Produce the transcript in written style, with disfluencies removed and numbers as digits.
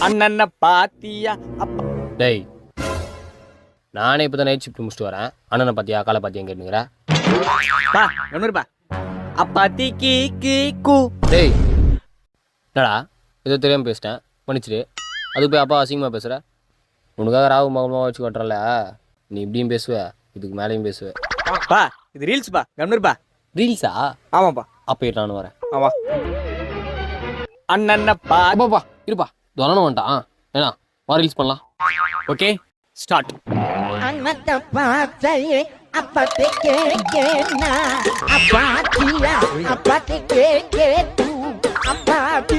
அண்ணன பாத்தியா அப்பா. டேய் நானே இப்போ தான் நைட் ஷிஃப்ட் முடிச்சுட்டு வரேன். அண்ணனை பார்த்தியா காலை பார்த்தியா கேட்டுங்கிற பா கம்னருப்பா. அப்பாத்தி கீ கீ கூ. டேய் என்னடா ஏதோ தெரியாமல் பேசிட்டேன் மன்னிச்சிடு. அதுக்கு போய் அப்பா அசிங்கமாக பேசுகிற. உனக்காக ராகு மகமாக வச்சு கட்டுறல, நீ இப்படியும் பேசுவ இதுக்கு மேலேயும் பேசுவ. பா இது ரீல்ஸ் பா கம்னருப்பா. ரீல்ஸா? ஆமாப்பா. அப்போ நானும் வரேன். ஆமா. அண்ணன பா. அப்பாப்பா இருப்பா தொலன வந்துட்டான். ஏன்னா வா ரீல்ஸ் பண்ணலாம். Okay start. அண்ணத்த பாத்தையே அப்பத்தை கேக்கேனா அப்பாத்தியா அப்பத்தை கேக்கே தூ அப்பாத்தி